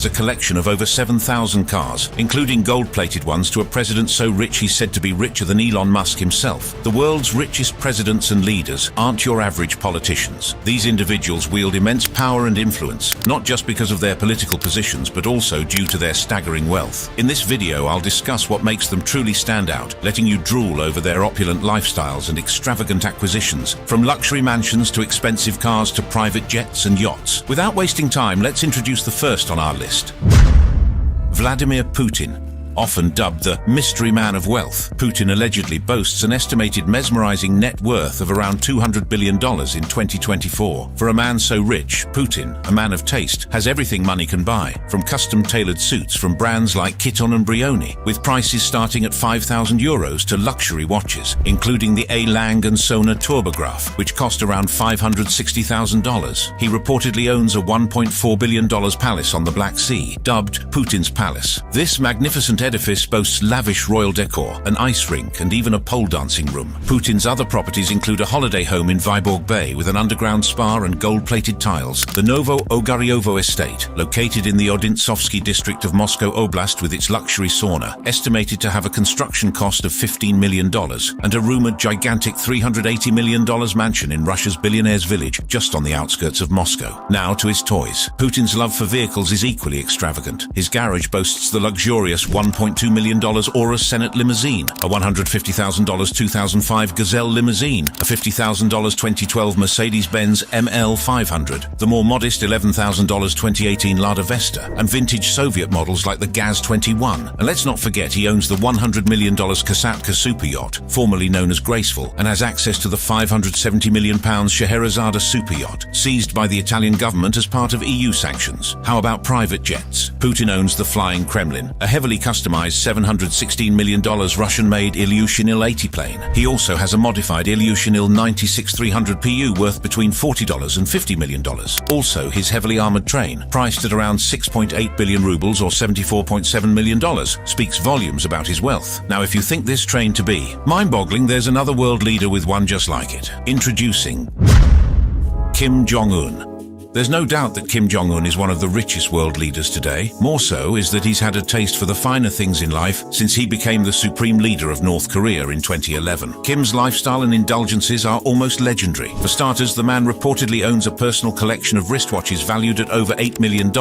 a collection of over 7,000 cars, including gold-plated ones to a president so rich he's said to be richer than Elon Musk himself. The world's richest presidents and leaders aren't your average politicians. These individuals wield immense power and influence, not just because of their political positions, but also due to their staggering wealth. In this video, I'll discuss what makes them truly stand out, letting you drool over their opulent lifestyles and extravagant acquisitions, from luxury mansions to expensive cars to private jets and yachts. Without wasting time, let's introduce the first on our list. Vladimir Putin. Often dubbed the mystery man of wealth, Putin allegedly boasts an estimated mesmerizing net worth of around $200 billion in 2024. For a man so rich, Putin, a man of taste, has everything money can buy, from custom-tailored suits from brands like Kitton and Brioni, with prices starting at €5,000 to luxury watches, including the A. Lang & Söhne Turbograph, which cost around $560,000. He reportedly owns a $1.4 billion palace on the Black Sea, dubbed Putin's Palace. This magnificent edifice boasts lavish royal decor, an ice rink, and even a pole dancing room. Putin's other properties include a holiday home in Vyborg Bay with an underground spa and gold-plated tiles, the Novo Ogaryovo estate, located in the Odintsovsky district of Moscow Oblast with its luxury sauna, estimated to have a construction cost of $15 million, and a rumored gigantic $380 million mansion in Russia's billionaire's village just on the outskirts of Moscow. Now to his toys. Putin's love for vehicles is equally extravagant. His garage boasts the luxurious $1.2 million Aurus Senate limousine, a $150,000 2005 Gazelle limousine, a $50,000 2012 Mercedes-Benz ML 500, the more modest $11,000 2018 Lada Vesta, and vintage Soviet models like the Gaz 21. And let's not forget he owns the $100 million Kasatka super yacht, formerly known as Graceful, and has access to the £570 million Scheherazade super yacht, seized by the Italian government as part of EU sanctions. How about private jets? Putin owns the Flying Kremlin, a heavily customized $716 million Russian-made Ilyushin Il-80 plane. He also has a modified Ilyushin Il-96-300 PU worth between $40 and $50 million. Also, his heavily armored train, priced at around 6.8 billion rubles or $74.7 million, speaks volumes about his wealth. Now, if you think this train to be mind-boggling, there's another world leader with one just like it. Introducing Kim Jong-un. There's no doubt that Kim Jong-un is one of the richest world leaders today. More so is that he's had a taste for the finer things in life since he became the supreme leader of North Korea in 2011. Kim's lifestyle and indulgences are almost legendary. For starters, the man reportedly owns a personal collection of wristwatches valued at over $8 million,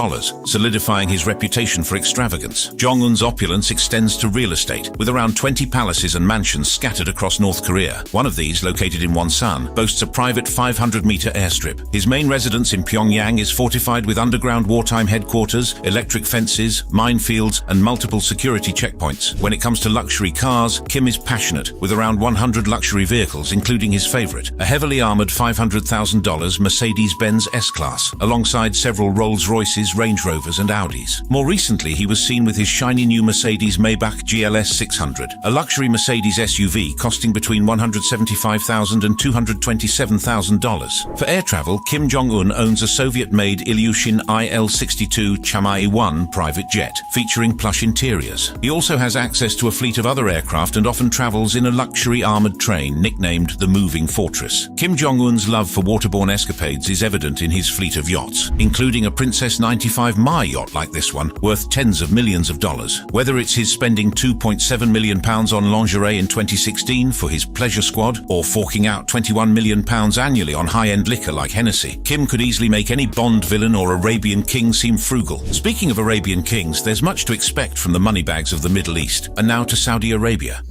solidifying his reputation for extravagance. Jong-un's opulence extends to real estate, with around 20 palaces and mansions scattered across North Korea. One of these, located in Wonsan, boasts a private 500-meter airstrip. His main residence in Pyongyang is fortified with underground wartime headquarters, electric fences, minefields, and multiple security checkpoints. When it comes to luxury cars, Kim is passionate, with around 100 luxury vehicles, including his favorite, a heavily armored $500,000 Mercedes-Benz S-Class, alongside several Rolls-Royces, Range Rovers, and Audis. More recently, he was seen with his shiny new Mercedes Maybach GLS 600, a luxury Mercedes SUV costing between $175,000 and $227,000. For air travel, Kim Jong-un owns a Soviet-made Ilyushin Il-62 Chamai-1 private jet, featuring plush interiors. He also has access to a fleet of other aircraft and often travels in a luxury armored train nicknamed the Moving Fortress. Kim Jong-un's love for waterborne escapades is evident in his fleet of yachts, including a Princess 95 Ma yacht like this one, worth tens of millions of dollars. Whether it's his spending £2.7 million on lingerie in 2016 for his pleasure squad, or forking out £21 million annually on high-end liquor like Hennessy, Kim could easily make any Bond villain or Arabian king seem frugal. Speaking of Arabian kings, there's much to expect from the moneybags of the Middle East. And now to Saudi Arabia.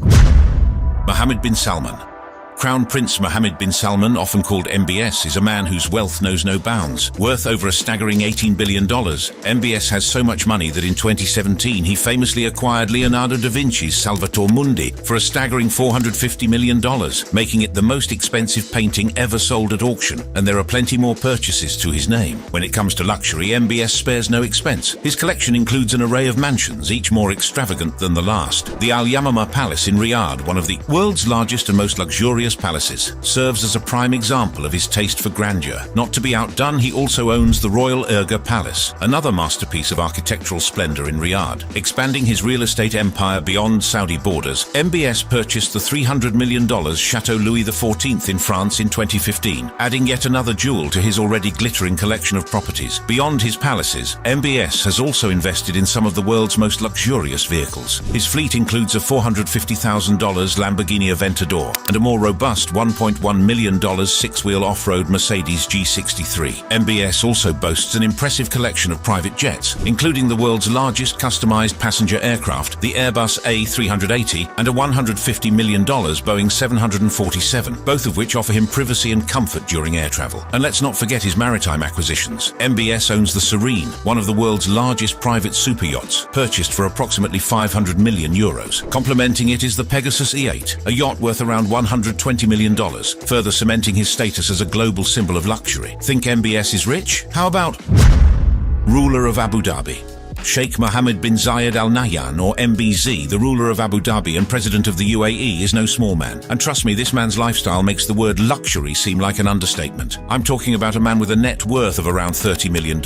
Mohammed bin Salman. Crown Prince Mohammed bin Salman, often called MBS, is a man whose wealth knows no bounds. Worth over a staggering $18 billion, MBS has so much money that in 2017 he famously acquired Leonardo da Vinci's Salvator Mundi for a staggering $450 million, making it the most expensive painting ever sold at auction, and there are plenty more purchases to his name. When it comes to luxury, MBS spares no expense. His collection includes an array of mansions, each more extravagant than the last. The Al Yamama Palace in Riyadh, one of the world's largest and most luxurious luxurious palaces, serves as a prime example of his taste for grandeur. Not to be outdone, he also owns the Royal Urga Palace, another masterpiece of architectural splendor in Riyadh. Expanding his real estate empire beyond Saudi borders, MBS purchased the $300 million Chateau Louis XIV in France in 2015, adding yet another jewel to his already glittering collection of properties. Beyond his palaces, MBS has also invested in some of the world's most luxurious vehicles. His fleet includes a $450,000 Lamborghini Aventador and a more robust $1.1 million six-wheel off-road Mercedes G63. MBS also boasts an impressive collection of private jets, including the world's largest customized passenger aircraft, the Airbus A380, and a $150 million Boeing 747, both of which offer him privacy and comfort during air travel. And let's not forget his maritime acquisitions. MBS owns the Serene, one of the world's largest private super yachts, purchased for approximately €500 million. Complementing it is the Pegasus E8, a yacht worth around $120 million, further cementing his status as a global symbol of luxury. Think MBS is rich? How about ruler of Abu Dhabi? Sheikh Mohammed bin Zayed Al Nahyan, or MBZ, the ruler of Abu Dhabi and president of the UAE, is no small man. And trust me, this man's lifestyle makes the word luxury seem like an understatement. I'm talking about a man with a net worth of around $30 million.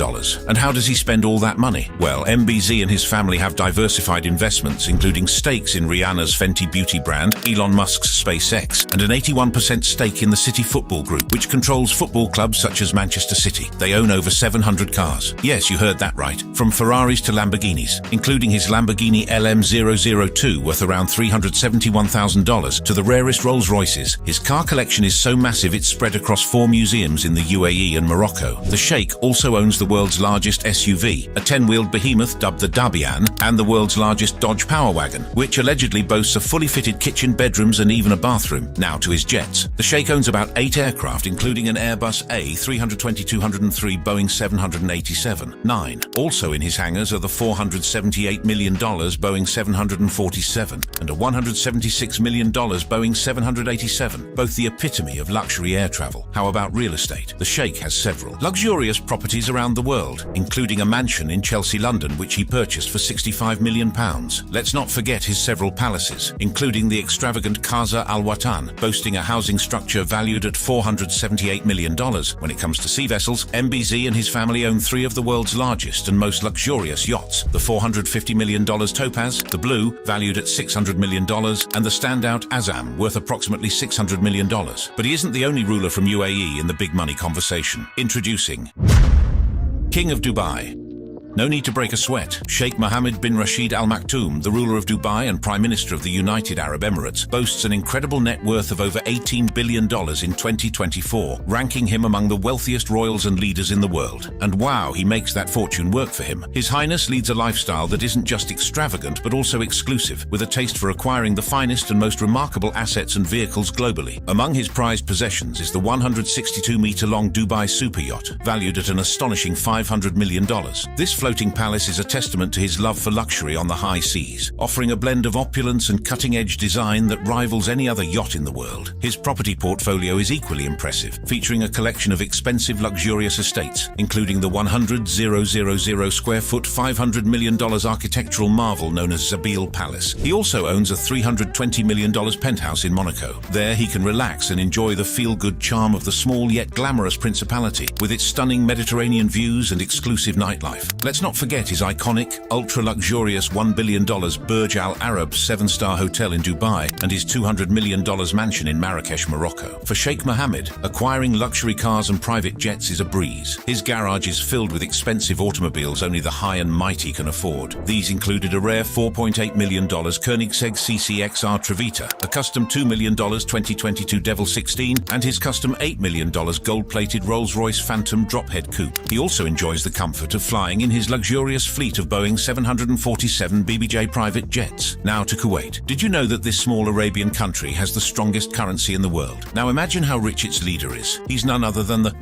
And how does he spend all that money? Well, MBZ and his family have diversified investments, including stakes in Rihanna's Fenty Beauty brand, Elon Musk's SpaceX, and an 81% stake in the City Football Group, which controls football clubs such as Manchester City. They own over 700 cars. Yes, you heard that right. From Ferraris to Lamborghinis, including his Lamborghini LM002 worth around $371,000 to the rarest Rolls-Royces. His car collection is so massive it's spread across 4 museums in the UAE and Morocco. The Sheikh also owns the world's largest SUV, a 10-wheeled behemoth dubbed the Dabian, and the world's largest Dodge Power Wagon, which allegedly boasts a fully fitted kitchen, bedrooms and even a bathroom. Now to his jets. The Sheikh owns about 8 aircraft, including an Airbus A320-203 Boeing 787-9. Also in his hangars are the $478 million Boeing 747 and a $176 million Boeing 787, both the epitome of luxury air travel. How about real estate? The Sheikh has several luxurious properties around the world, including a mansion in Chelsea, London, which he purchased for £65 million. Let's not forget his several palaces, including the extravagant Casa Al Watan, boasting a housing structure valued at $478 million. When it comes to sea vessels, MBZ and his family own 3 of the world's largest and most luxurious yachts: the $450 million Topaz, the Blue, valued at $600 million, and the standout Azam, worth approximately $600 million. But he isn't the only ruler from UAE in the big money conversation. Introducing King of Dubai. No need to break a sweat. Sheikh Mohammed bin Rashid Al Maktoum, the ruler of Dubai and Prime Minister of the United Arab Emirates, boasts an incredible net worth of over $18 billion in 2024, ranking him among the wealthiest royals and leaders in the world. And wow, he makes that fortune work for him. His Highness leads a lifestyle that isn't just extravagant but also exclusive, with a taste for acquiring the finest and most remarkable assets and vehicles globally. Among his prized possessions is the 162-meter-long Dubai super yacht, valued at an astonishing $500 million. This floating palace is a testament to his love for luxury on the high seas, offering a blend of opulence and cutting-edge design that rivals any other yacht in the world. His property portfolio is equally impressive, featuring a collection of expensive, luxurious estates, including the 100,000 square foot, $500 million architectural marvel known as Zabil Palace. He also owns a $320 million penthouse in Monaco. There he can relax and enjoy the feel-good charm of the small yet glamorous principality, with its stunning Mediterranean views and exclusive nightlife. Let's not forget his iconic, ultra-luxurious $1 billion Burj Al Arab 7-star hotel in Dubai and his $200 million mansion in Marrakesh, Morocco. For Sheikh Mohammed, acquiring luxury cars and private jets is a breeze. His garage is filled with expensive automobiles only the high and mighty can afford. These included a rare $4.8 million Koenigsegg CCXR Trevita, a custom $2 million 2022 Devil 16, and his custom $8 million gold-plated Rolls-Royce Phantom drophead coupe. He also enjoys the comfort of flying in his luxurious fleet of Boeing 747 BBJ private jets. Now to Kuwait. Did you know that this small Arabian country has the strongest currency in the world? Now imagine how rich its leader is. He's none other than the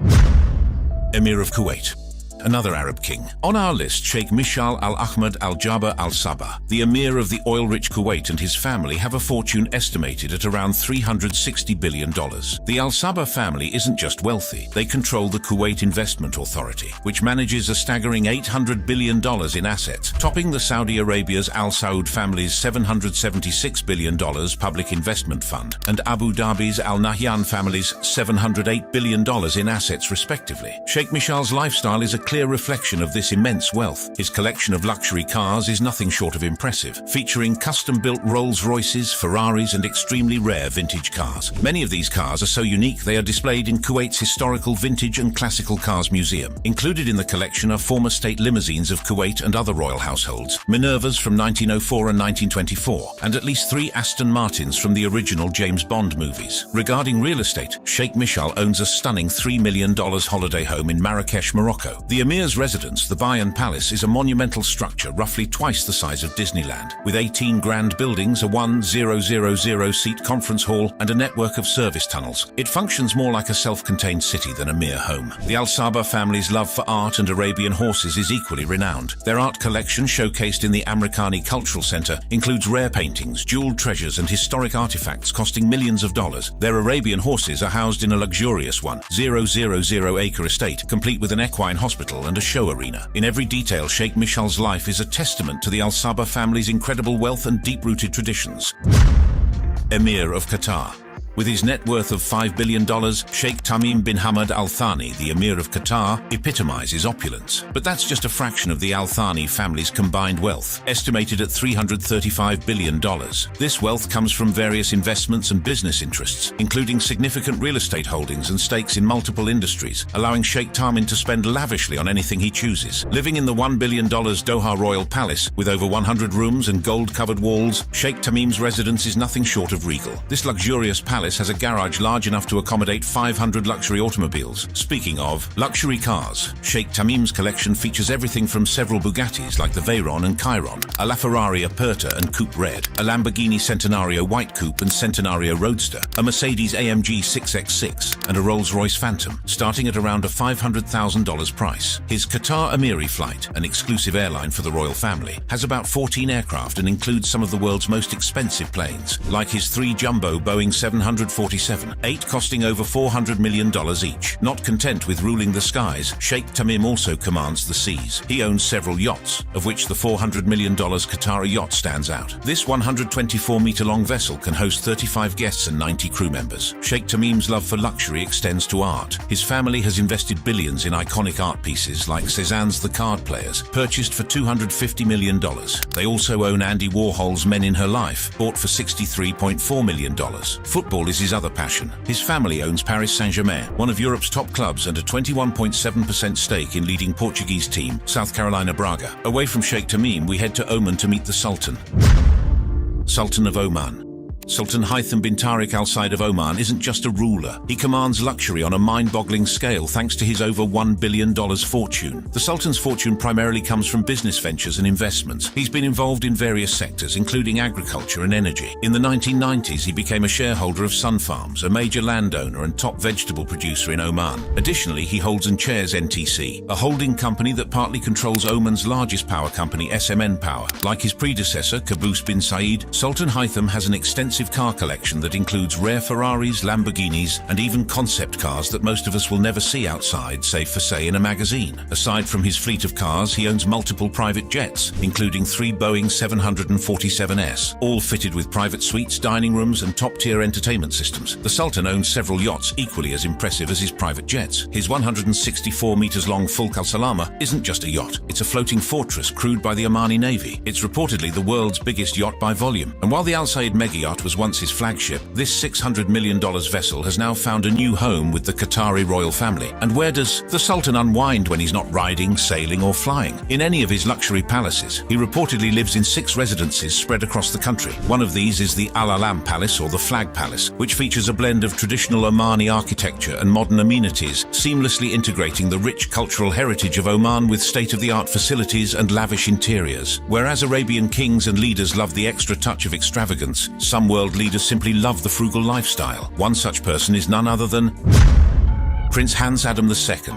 Emir of Kuwait. another Arab king. On our list, Sheikh Mishal Al Ahmad Al Jaber Al Sabah, the emir of the oil-rich Kuwait, and his family have a fortune estimated at around $360 billion. The Al Sabah family isn't just wealthy, they control the Kuwait Investment Authority, which manages a staggering $800 billion in assets, topping the Saudi Arabia's Al Saud family's $776 billion public investment fund and Abu Dhabi's Al Nahyan family's $708 billion in assets respectively. Sheikh Mishal's lifestyle is a clear reflection of this immense wealth. His collection of luxury cars is nothing short of impressive, featuring custom-built Rolls-Royces, Ferraris and extremely rare vintage cars. Many of these cars are so unique they are displayed in Kuwait's historical vintage and classical cars museum. Included in the collection are former state limousines of Kuwait and other royal households, Minervas from 1904 and 1924, and at least 3 Aston Martins from the original James Bond movies. Regarding real estate, Sheikh Mishal owns a stunning $3 million holiday home in Marrakesh, Morocco. The emir's residence, the Bayan Palace, is a monumental structure roughly twice the size of Disneyland, with 18 grand buildings, a 1,000-seat conference hall, and a network of service tunnels. It functions more like a self-contained city than a mere home. The Al Sabah family's love for art and Arabian horses is equally renowned. Their art collection, showcased in the Amrikani Cultural Center, includes rare paintings, jeweled treasures, and historic artifacts costing millions of dollars. Their Arabian horses are housed in a luxurious 1,000-acre estate, complete with an equine hospital and a show arena. In every detail, Sheikh Mishal's life is a testament to the Al Sabah family's incredible wealth and deep-rooted traditions. Emir of Qatar. With his net worth of $5 billion, Sheikh Tamim bin Hamad Al Thani, the Emir of Qatar, epitomizes opulence. But that's just a fraction of the Al Thani family's combined wealth, estimated at $335 billion. This wealth comes from various investments and business interests, including significant real estate holdings and stakes in multiple industries, allowing Sheikh Tamim to spend lavishly on anything he chooses. Living in the $1 billion Doha Royal Palace, with over 100 rooms and gold-covered walls, Sheikh Tamim's residence is nothing short of regal. This luxurious palace has a garage large enough to accommodate 500 luxury automobiles. Speaking of luxury cars, Sheikh Tamim's collection features everything from several Bugattis like the Veyron and Chiron, a LaFerrari Aperta and Coupe Red, a Lamborghini Centenario White Coupe and Centenario Roadster, a Mercedes AMG 6X6, and a Rolls-Royce Phantom, starting at around a $500,000 price. His Qatar Emiri flight, an exclusive airline for the royal family, has about 14 aircraft and includes some of the world's most expensive planes, like his 3 jumbo Boeing 747, 8 costing over $400 million each. Not content with ruling the skies, Sheikh Tamim also commands the seas. He owns several yachts, of which the $400 million Qatari yacht stands out. This 124-meter-long vessel can host 35 guests and 90 crew members. Sheikh Tamim's love for luxury extends to art. His family has invested billions in iconic art pieces like Cézanne's The Card Players, purchased for $250 million. They also own Andy Warhol's Men in Her Life, bought for $63.4 million. Football is his other passion. His family owns Paris Saint-Germain, one of Europe's top clubs, and a 21.7% stake in leading Portuguese team, South Carolina Braga. Away from Sheikh Tamim, we head to Oman to meet the Sultan. Sultan of Oman. Sultan Haitham bin Tariq Al Said of Oman isn't just a ruler. He commands luxury on a mind-boggling scale thanks to his over $1 billion fortune. The Sultan's fortune primarily comes from business ventures and investments. He's been involved in various sectors, including agriculture and energy. In the 1990s, he became a shareholder of Sun Farms, a major landowner and top vegetable producer in Oman. Additionally, he holds and chairs NTC, a holding company that partly controls Oman's largest power company, SMN Power. Like his predecessor, Qaboos bin Said, Sultan Haitham has an extensive car collection that includes rare Ferraris, Lamborghinis, and even concept cars that most of us will never see outside, save for, say, in a magazine. Aside from his fleet of cars, he owns multiple private jets, including 3 Boeing 747s, all fitted with private suites, dining rooms, and top-tier entertainment systems. The Sultan owns several yachts equally as impressive as his private jets. His 164 meters long Fulk Al Salama isn't just a yacht, it's a floating fortress crewed by the Omani Navy. It's reportedly the world's biggest yacht by volume. And while the Al Said mega yacht was once his flagship, this $600 million vessel has now found a new home with the Qatari royal family. And where does the Sultan unwind when he's not riding, sailing, or flying? In any of his luxury palaces. He reportedly lives in 6 residences spread across the country. One of these is the Al Alam Palace, or the Flag Palace, which features a blend of traditional Omani architecture and modern amenities, seamlessly integrating the rich cultural heritage of Oman with state-of-the-art facilities and lavish interiors. Whereas Arabian kings and leaders love the extra touch of extravagance, some world leaders simply love the frugal lifestyle. One such person is none other than Prince Hans Adam II.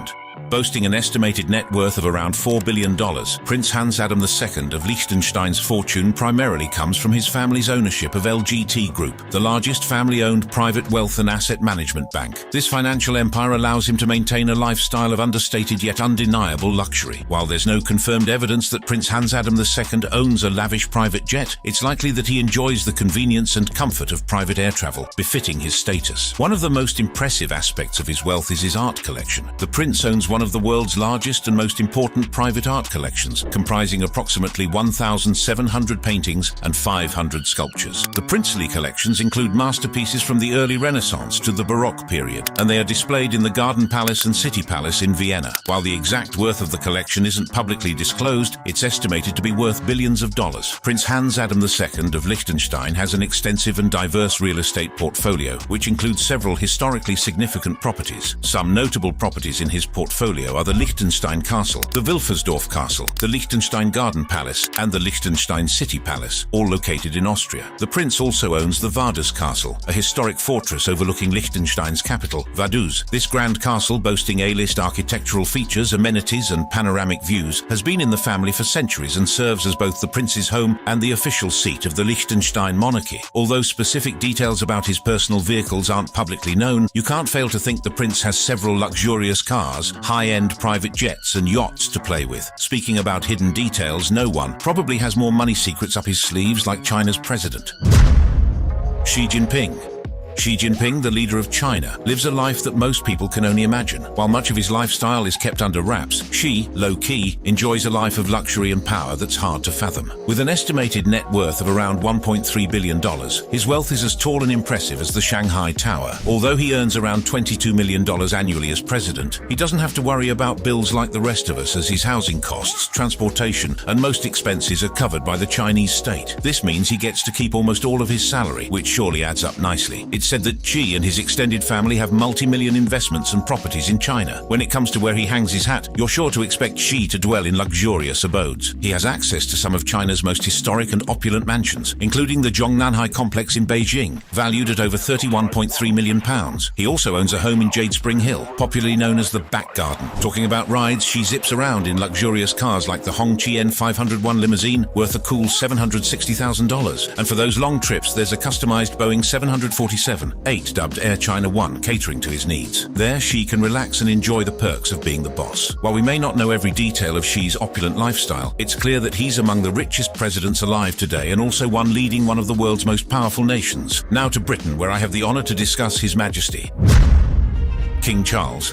Boasting an estimated net worth of around $4 billion, Prince Hans Adam II of Liechtenstein's fortune primarily comes from his family's ownership of LGT Group, the largest family-owned private wealth and asset management bank. This financial empire allows him to maintain a lifestyle of understated yet undeniable luxury. While there's no confirmed evidence that Prince Hans Adam II owns a lavish private jet, it's likely that he enjoys the convenience and comfort of private air travel, befitting his status. One of the most impressive aspects of his wealth is his art collection. The prince owns one of the world's largest and most important private art collections, comprising approximately 1,700 paintings and 500 sculptures. The princely collections include masterpieces from the early Renaissance to the Baroque period, and they are displayed in the Garden Palace and City Palace in Vienna. While the exact worth of the collection isn't publicly disclosed, it's estimated to be worth billions of dollars. Prince Hans Adam II of Liechtenstein has an extensive and diverse real estate portfolio, which includes several historically significant properties. Some notable properties in his portfolio are the Liechtenstein Castle, the Wilfersdorf Castle, the Liechtenstein Garden Palace, and the Liechtenstein City Palace, all located in Austria. The prince also owns the Vaduz Castle, a historic fortress overlooking Liechtenstein's capital, Vaduz. This grand castle, boasting A-list architectural features, amenities, and panoramic views, has been in the family for centuries and serves as both the prince's home and the official seat of the Liechtenstein monarchy. Although specific details about his personal vehicles aren't publicly known, you can't fail to think the prince has several luxurious cars, high-end private jets, and yachts to play with. Speaking about hidden details, no one probably has more money secrets up his sleeves like China's president. Xi Jinping. Xi Jinping, the leader of China, lives a life that most people can only imagine. While much of his lifestyle is kept under wraps, Xi, low-key, enjoys a life of luxury and power that's hard to fathom. With an estimated net worth of around $1.3 billion, his wealth is as tall and impressive as the Shanghai Tower. Although he earns around $22 million annually as president, he doesn't have to worry about bills like the rest of us, as his housing costs, transportation, and most expenses are covered by the Chinese state. This means he gets to keep almost all of his salary, which surely adds up nicely. It's said that Xi and his extended family have multi-million investments and properties in China. When it comes to where he hangs his hat, you're sure to expect Xi to dwell in luxurious abodes. He has access to some of China's most historic and opulent mansions, including the Zhongnanhai complex in Beijing, valued at over £31.3 million. He also owns a home in Jade Spring Hill, popularly known as the Back Garden. Talking about rides, Xi zips around in luxurious cars like the Hongqian 501 limousine, worth a cool $760,000. And for those long trips, there's a customized Boeing 747 dubbed Air China 1, catering to his needs. There, Xi can relax and enjoy the perks of being the boss. While we may not know every detail of Xi's opulent lifestyle, it's clear that he's among the richest presidents alive today and also one leading one of the world's most powerful nations. Now to Britain, where I have the honor to discuss His Majesty King Charles.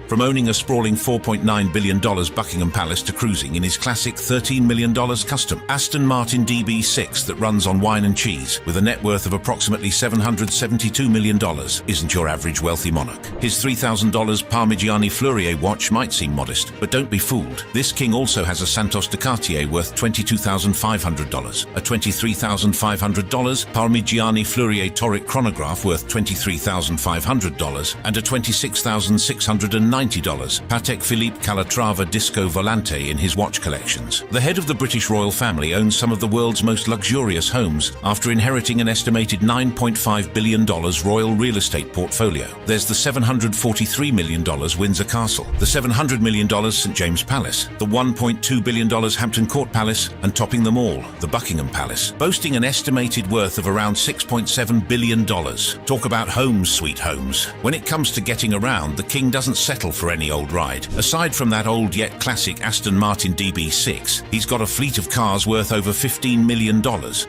From owning a sprawling $4.9 billion Buckingham Palace to cruising in his classic $13 million custom Aston Martin DB6 that runs on wine and cheese, with a net worth of approximately $772 million, isn't your average wealthy monarch. His $3,000 Parmigiani Fleurier watch might seem modest, but don't be fooled. This king also has a Santos de Cartier worth $22,500, a $23,500 Parmigiani Fleurier Toric chronograph worth $23,500, and a $26,690 Patek Philippe Calatrava Disco Volante in his watch collections. The head of the British royal family owns some of the world's most luxurious homes after inheriting an estimated $9.5 billion royal real estate portfolio. There's the $743 million Windsor Castle, the $700 million St James Palace, the $1.2 billion Hampton Court Palace, and topping them all, the Buckingham Palace, boasting an estimated worth of around $6.7 billion. Talk about homes, sweet homes. When it comes to getting around, the king doesn't settle for any old ride. Aside from that old yet classic Aston Martin DB6, he's got a fleet of cars worth over $15 million,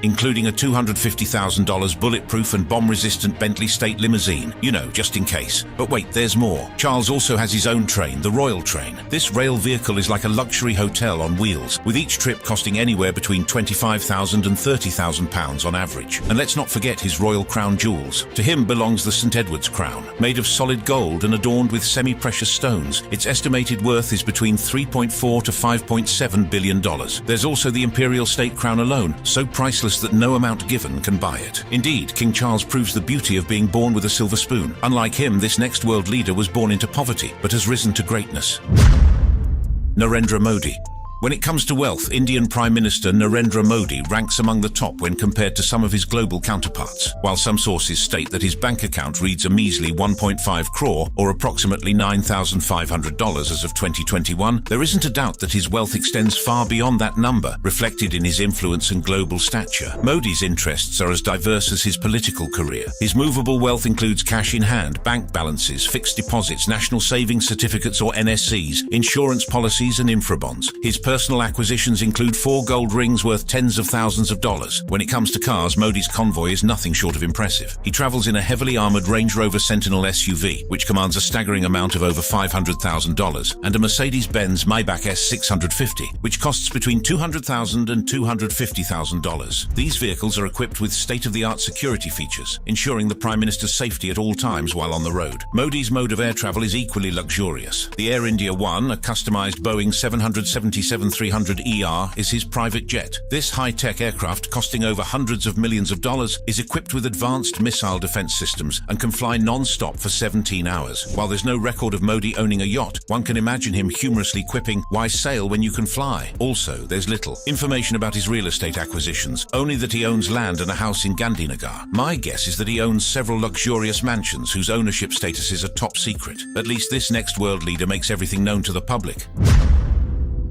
including a $250,000 bulletproof and bomb-resistant Bentley State limousine. You know, just in case. But wait, there's more. Charles also has his own train, the Royal Train. This rail vehicle is like a luxury hotel on wheels, with each trip costing anywhere between £25,000 and £30,000 on average. And let's not forget his royal crown jewels. To him belongs the St Edward's crown, made of solid gold and adorned with semi-precious stones. Its estimated worth is between $3.4 to $5.7 billion. There's also the imperial state crown alone, so priceless that no amount given can buy it. Indeed, King Charles proves the beauty of being born with a silver spoon. Unlike him, this next world leader was born into poverty, but has risen to greatness. Narendra Modi. When it comes to wealth, Indian Prime Minister Narendra Modi ranks among the top when compared to some of his global counterparts. While some sources state that his bank account reads a measly 1.5 crore, or approximately $9,500 as of 2021, there isn't a doubt that his wealth extends far beyond that number, reflected in his influence and global stature. Modi's interests are as diverse as his political career. His movable wealth includes cash in hand, bank balances, fixed deposits, national savings certificates or NSCs, insurance policies and infrabonds. His personal acquisitions include 4 gold rings worth tens of thousands of dollars. When it comes to cars, Modi's convoy is nothing short of impressive. He travels in a heavily armored Range Rover Sentinel SUV, which commands a staggering amount of over $500,000, and a Mercedes-Benz Maybach S650, which costs between $200,000 and $250,000. These vehicles are equipped with state-of-the-art security features, ensuring the Prime Minister's safety at all times while on the road. Modi's mode of air travel is equally luxurious. The Air India One, a customized Boeing 777-300ER, is his private jet. This high-tech aircraft, costing over hundreds of millions of dollars, is equipped with advanced missile defense systems and can fly non-stop for 17 hours. While there's no record of Modi owning a yacht, one can imagine him humorously quipping, "Why sail when you can fly?" Also, there's little information about his real estate acquisitions, only that he owns land and a house in Gandhinagar. My guess is that he owns several luxurious mansions whose ownership statuses are top secret. At least this next world leader makes everything known to the public.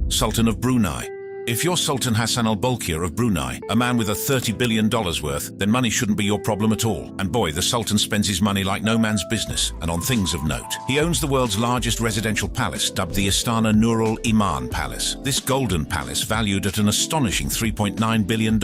Sultan of Brunei. If you're Sultan Hassan al-Bolkiah of Brunei, a man with a $30 billion worth, then money shouldn't be your problem at all. And boy, the Sultan spends his money like no man's business, and on things of note. He owns the world's largest residential palace, dubbed the Istana Nurul Iman Palace. This golden palace, valued at an astonishing $3.9 billion,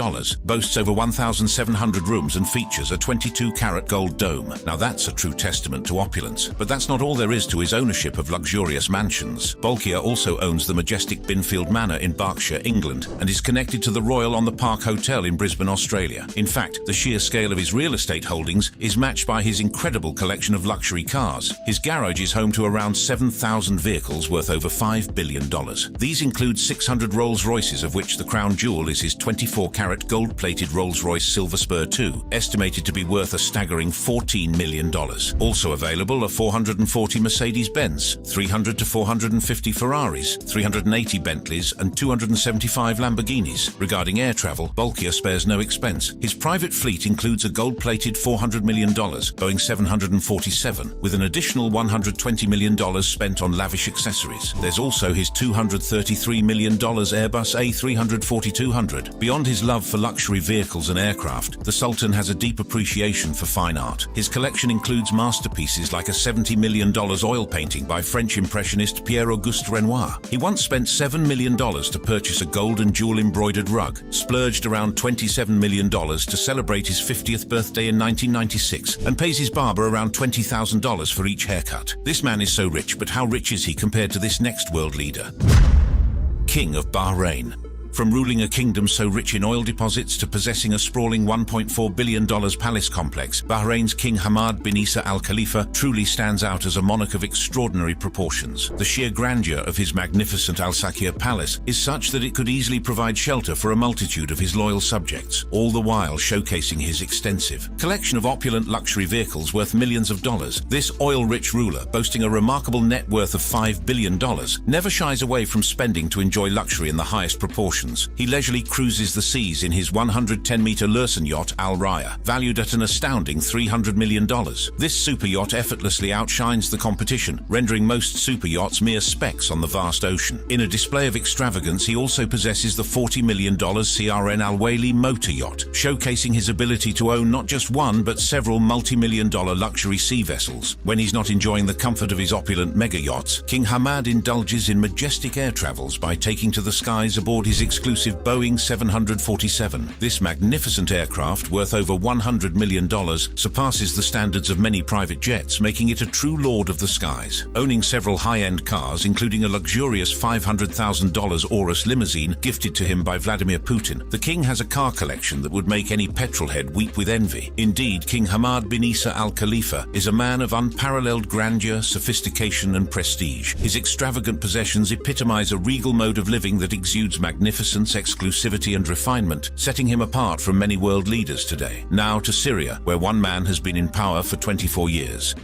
boasts over 1,700 rooms and features a 22-carat gold dome. Now that's a true testament to opulence. But that's not all there is to his ownership of luxurious mansions. Bolkiah also owns the majestic Binfield Manor in Berkshire, England, and is connected to the Royal on the Park Hotel in Brisbane, Australia. In fact, the sheer scale of his real estate holdings is matched by his incredible collection of luxury cars. His garage is home to around 7,000 vehicles worth over $5 billion. These include 600 Rolls-Royces, of which the crown jewel is his 24-carat gold-plated Rolls-Royce Silver Spur 2, estimated to be worth a staggering $14 million. Also available are 440 Mercedes-Benz, 300 to 450 Ferraris, 380 Bentleys, and 275 Lamborghinis. Regarding air travel, Bolkiah spares no expense. His private fleet includes a gold-plated $400 million Boeing 747, with an additional $120 million spent on lavish accessories. There's also his $233 million Airbus A340-200. Beyond his love for luxury vehicles and aircraft, the Sultan has a deep appreciation for fine art. His collection includes masterpieces like a $70 million oil painting by French impressionist Pierre-Auguste Renoir. He once spent $7 million to purchase a gold and jewel-embroidered rug, splurged around $27 million to celebrate his 50th birthday in 1996, and pays his barber around $20,000 for each haircut. This man is so rich, but how rich is he compared to this next world leader? King of Bahrain. From ruling a kingdom so rich in oil deposits to possessing a sprawling $1.4 billion palace complex, Bahrain's King Hamad bin Isa Al Khalifa truly stands out as a monarch of extraordinary proportions. The sheer grandeur of his magnificent Al Sakia Palace is such that it could easily provide shelter for a multitude of his loyal subjects, all the while showcasing his extensive collection of opulent luxury vehicles worth millions of dollars. This oil-rich ruler, boasting a remarkable net worth of $5 billion, never shies away from spending to enjoy luxury in the highest proportions. He leisurely cruises the seas in his 110-meter Lursen yacht Al Raya, valued at an astounding $300 million. This super yacht effortlessly outshines the competition, rendering most super yachts mere specks on the vast ocean. In a display of extravagance, he also possesses the $40 million CRN Al Wali motor yacht, showcasing his ability to own not just one but several multi-million-dollar luxury sea vessels. When he's not enjoying the comfort of his opulent mega yachts, King Hamad indulges in majestic air travels by taking to the skies aboard his exclusive Boeing 747. This magnificent aircraft, worth over $100 million, surpasses the standards of many private jets, making it a true lord of the skies. Owning several high-end cars, including a luxurious $500,000 Aurus limousine gifted to him by Vladimir Putin, the king has a car collection that would make any petrolhead weep with envy. Indeed, King Hamad bin Isa Al Khalifa is a man of unparalleled grandeur, sophistication, and prestige. His extravagant possessions epitomize a regal mode of living that exudes magnificence, exclusivity, and refinement, setting him apart from many world leaders today. Now to Syria, where one man has been in power for 24 years.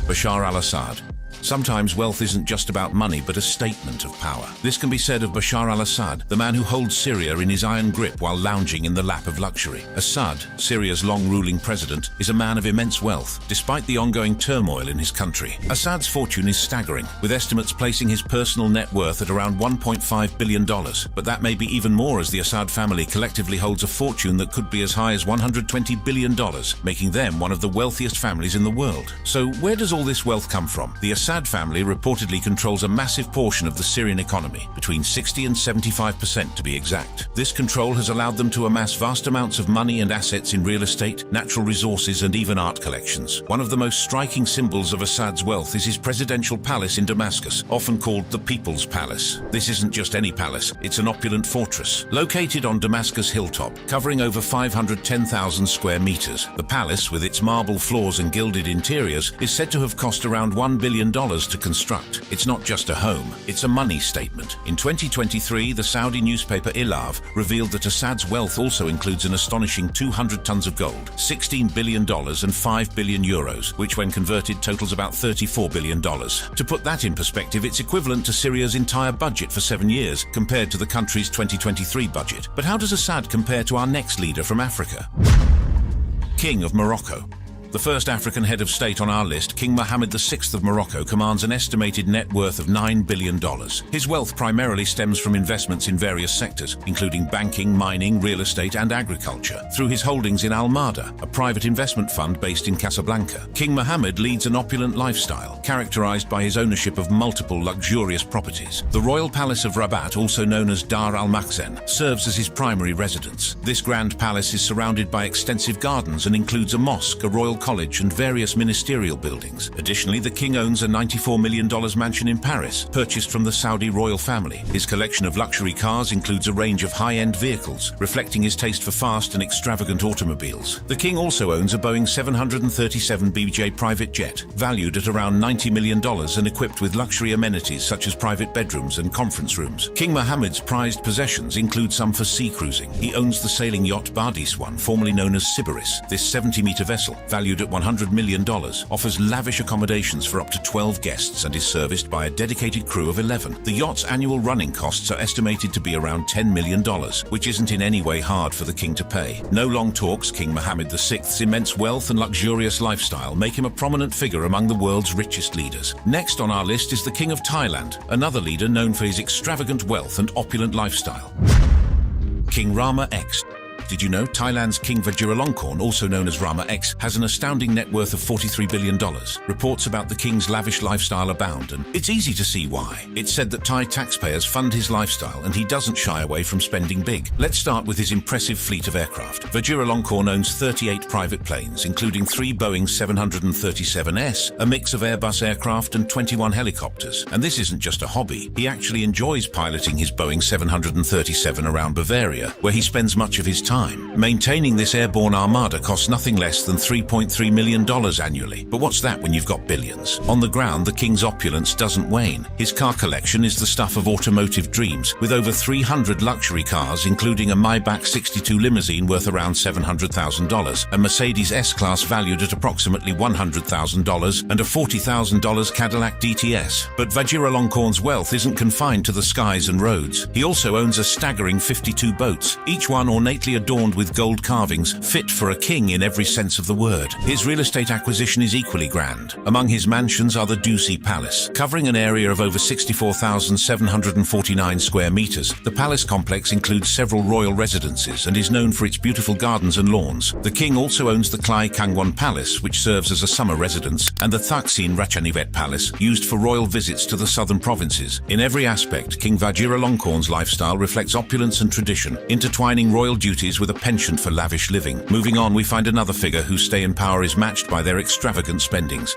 Bashar al-Assad. Sometimes wealth isn't just about money, but a statement of power. This can be said of Bashar al-Assad, the man who holds Syria in his iron grip while lounging in the lap of luxury. Assad, Syria's long-ruling president, is a man of immense wealth, despite the ongoing turmoil in his country. Assad's fortune is staggering, with estimates placing his personal net worth at around $1.5 billion. But that may be even more, as the Assad family collectively holds a fortune that could be as high as $120 billion, making them one of the wealthiest families in the world. So where does all this wealth come from? The Assad family reportedly controls a massive portion of the Syrian economy, between 60 and 75% to be exact. This control has allowed them to amass vast amounts of money and assets in real estate, natural resources, and even art collections. One of the most striking symbols of Assad's wealth is his presidential palace in Damascus, often called the People's Palace. This isn't just any palace, it's an opulent fortress. Located on Damascus hilltop, covering over 510,000 square meters, the palace, with its marble floors and gilded interiors, is said to have cost around $1 billion to construct. It's not just a home, it's a money statement. In 2023, the Saudi newspaper Ilav revealed that Assad's wealth also includes an astonishing 200 tons of gold, $16 billion and 5 billion euros, which when converted totals about $34 billion. To put that in perspective, it's equivalent to Syria's entire budget for 7 years, compared to the country's 2023 budget. But how does Assad compare to our next leader from Africa? King of Morocco. The first African head of state on our list, King Mohammed VI of Morocco, commands an estimated net worth of $9 billion. His wealth primarily stems from investments in various sectors, including banking, mining, real estate, and agriculture, through his holdings in Al Mada, a private investment fund based in Casablanca. King Mohammed leads an opulent lifestyle, characterized by his ownership of multiple luxurious properties. The Royal Palace of Rabat, also known as Dar al-Makhzen, serves as his primary residence. This grand palace is surrounded by extensive gardens and includes a mosque, a royal college, and various ministerial buildings. Additionally, the king owns a $94 million mansion in Paris, purchased from the Saudi royal family. His collection of luxury cars includes a range of high-end vehicles, reflecting his taste for fast and extravagant automobiles. The king also owns a Boeing 737 BJ private jet, valued at around $90 million and equipped with luxury amenities such as private bedrooms and conference rooms. King Mohammed's prized possessions include some for sea cruising. He owns the sailing yacht Bardis One, formerly known as Sybaris. This 70-meter vessel, valued at $100 million, offers lavish accommodations for up to 12 guests and is serviced by a dedicated crew of 11. The yacht's annual running costs are estimated to be around $10 million, which isn't in any way hard for the king to pay. No long talks, King Mohammed VI's immense wealth and luxurious lifestyle make him a prominent figure among the world's richest leaders. Next on our list is the King of Thailand, another leader known for his extravagant wealth and opulent lifestyle. King Rama X. Did you know Thailand's King Vajiralongkorn, also known as Rama X, has an astounding net worth of $43 billion? Reports about the king's lavish lifestyle abound, and it's easy to see why. It's said that Thai taxpayers fund his lifestyle, and he doesn't shy away from spending big. Let's start with his impressive fleet of aircraft. Vajiralongkorn owns 38 private planes, including 3 Boeing 737s, a mix of Airbus aircraft, and 21 helicopters. And this isn't just a hobby. He actually enjoys piloting his Boeing 737 around Bavaria, where he spends much of his time. Maintaining this airborne armada costs nothing less than $3.3 million annually. But what's that when you've got billions? On the ground, the king's opulence doesn't wane. His car collection is the stuff of automotive dreams, with over 300 luxury cars, including a Maybach 62 limousine worth around $700,000, a Mercedes S-Class valued at approximately $100,000, and a $40,000 Cadillac DTS. But Vajiralongkorn's wealth isn't confined to the skies and roads. He also owns a staggering 52 boats, each one ornately adorned with gold carvings, fit for a king in every sense of the word. His real estate acquisition is equally grand. Among his mansions are the Dusi Palace. Covering an area of over 64,749 square meters, the palace complex includes several royal residences and is known for its beautiful gardens and lawns. The king also owns the Klai Kangwon Palace, which serves as a summer residence, and the Thaksin Ratchanivet Palace, used for royal visits to the southern provinces. In every aspect, King Vajiralongkorn's lifestyle reflects opulence and tradition, intertwining royal duties with a penchant for lavish living. Moving on, we find another figure whose stay in power is matched by their extravagant spendings.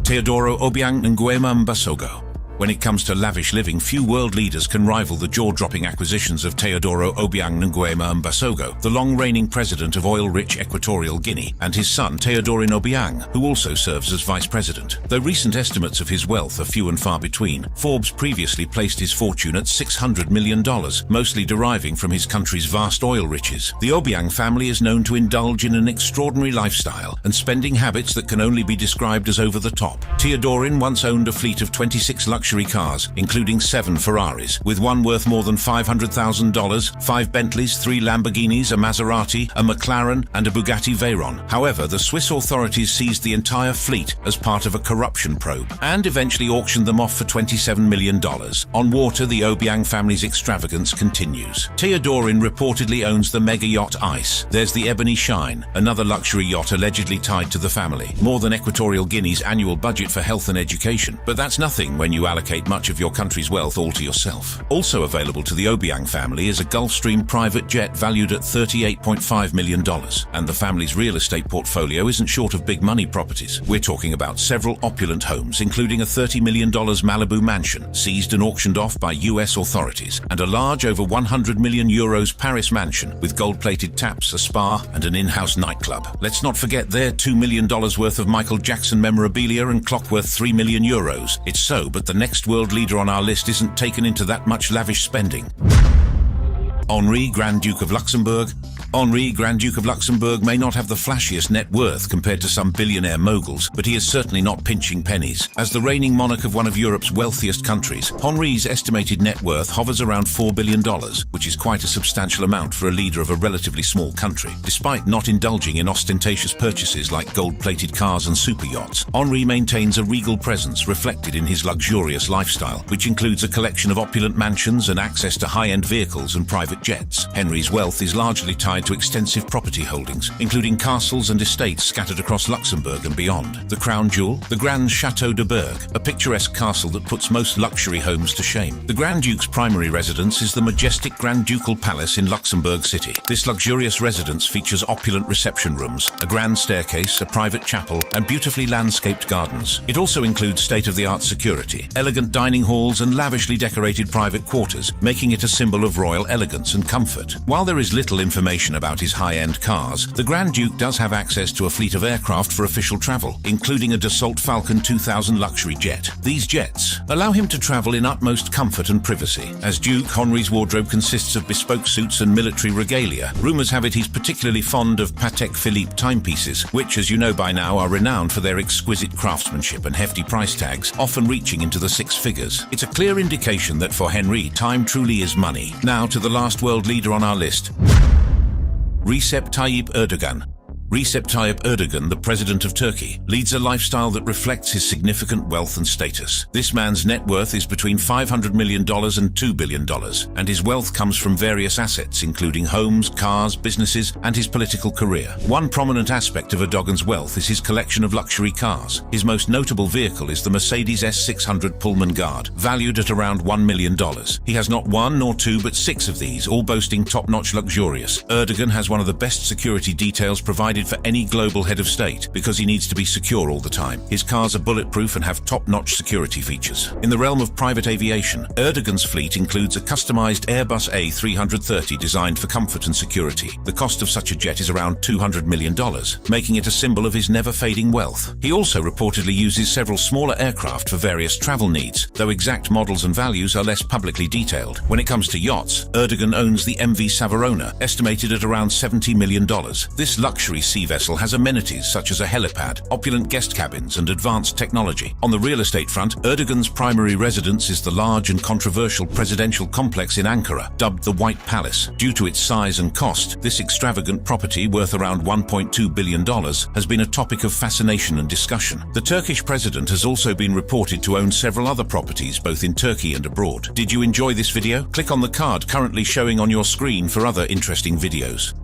Teodoro Obiang Nguema Mbasogo. When it comes to lavish living, few world leaders can rival the jaw-dropping acquisitions of Teodoro Obiang Nguema Mbasogo, the long-reigning president of oil-rich Equatorial Guinea, and his son Teodorin Obiang, who also serves as vice president. Though recent estimates of his wealth are few and far between, Forbes previously placed his fortune at $600 million, mostly deriving from his country's vast oil riches. The Obiang family is known to indulge in an extraordinary lifestyle and spending habits that can only be described as over the top. Teodorin once owned a fleet of 26 luxury cars, including 7 Ferraris, with one worth more than $500,000, 5 Bentleys, 3 Lamborghinis, a Maserati, a McLaren, and a Bugatti Veyron. However, the Swiss authorities seized the entire fleet as part of a corruption probe, and eventually auctioned them off for $27 million. On water, the Obiang family's extravagance continues. Teodorin reportedly owns the mega yacht Ice. There's the Ebony Shine, another luxury yacht allegedly tied to the family. More than Equatorial Guinea's annual budget for health and education. But that's nothing when you allocate much of your country's wealth all to yourself. Also available to the Obiang family is a Gulfstream private jet valued at $38.5 million. And the family's real estate portfolio isn't short of big money properties. We're talking about several opulent homes, including a $30 million Malibu mansion, seized and auctioned off by US authorities, and a large over 100 million euros Paris mansion with gold-plated taps, a spa, and an in-house nightclub. Let's not forget their $2 million worth of Michael Jackson memorabilia and clock worth 3 million euros. It's so, but the next world leader on our list isn't taken into that much lavish spending. Henri, Grand Duke of Luxembourg. Henri, Grand Duke of Luxembourg, may not have the flashiest net worth compared to some billionaire moguls, but he is certainly not pinching pennies. As the reigning monarch of one of Europe's wealthiest countries, Henri's estimated net worth hovers around $4 billion, which is quite a substantial amount for a leader of a relatively small country. Despite not indulging in ostentatious purchases like gold-plated cars and super yachts, Henri maintains a regal presence reflected in his luxurious lifestyle, which includes a collection of opulent mansions and access to high-end vehicles and private jets. Henri's wealth is largely tied to extensive property holdings, including castles and estates scattered across Luxembourg and beyond. The crown jewel, the Grand Château de Berg, a picturesque castle that puts most luxury homes to shame. The Grand Duke's primary residence is the majestic Grand Ducal Palace in Luxembourg City. This luxurious residence features opulent reception rooms, a grand staircase, a private chapel, and beautifully landscaped gardens. It also includes state-of-the-art security, elegant dining halls, and lavishly decorated private quarters, making it a symbol of royal elegance and comfort. While there is little information about his high-end cars, the Grand Duke does have access to a fleet of aircraft for official travel, including a Dassault Falcon 2000 luxury jet. These jets allow him to travel in utmost comfort and privacy. As Duke, Henri's wardrobe consists of bespoke suits and military regalia. Rumors have it he's particularly fond of Patek Philippe timepieces, which, as you know by now, are renowned for their exquisite craftsmanship and hefty price tags, often reaching into the 6 figures. It's a clear indication that for Henri, time truly is money. Now to the last world leader on our list. Recep Tayyip Erdogan. Recep Tayyip Erdogan, the president of Turkey, leads a lifestyle that reflects his significant wealth and status. This man's net worth is between $500 million and $2 billion, and his wealth comes from various assets, including homes, cars, businesses, and his political career. One prominent aspect of Erdogan's wealth is his collection of luxury cars. His most notable vehicle is the Mercedes S600 Pullman Guard, valued at around $1 million. He has not 1 nor 2 but 6 of these, all boasting top-notch luxurious. Erdogan has one of the best security details provided for any global head of state because he needs to be secure all the time. His cars are bulletproof and have top-notch security features. In the realm of private aviation, Erdogan's fleet includes a customized Airbus A330 designed for comfort and security. The cost of such a jet is around $200 million, making it a symbol of his never-fading wealth. He also reportedly uses several smaller aircraft for various travel needs, though exact models and values are less publicly detailed. When it comes to yachts, Erdogan owns the MV Savarona, estimated at around $70 million. This luxury sea vessel has amenities such as a helipad, opulent guest cabins, and advanced technology. On the real estate front, Erdogan's primary residence is the large and controversial presidential complex in Ankara, dubbed the White Palace. Due to its size and cost, this extravagant property, worth around $1.2 billion, has been a topic of fascination and discussion. The Turkish president has also been reported to own several other properties, both in Turkey and abroad. Did you enjoy this video? Click on the card currently showing on your screen for other interesting videos.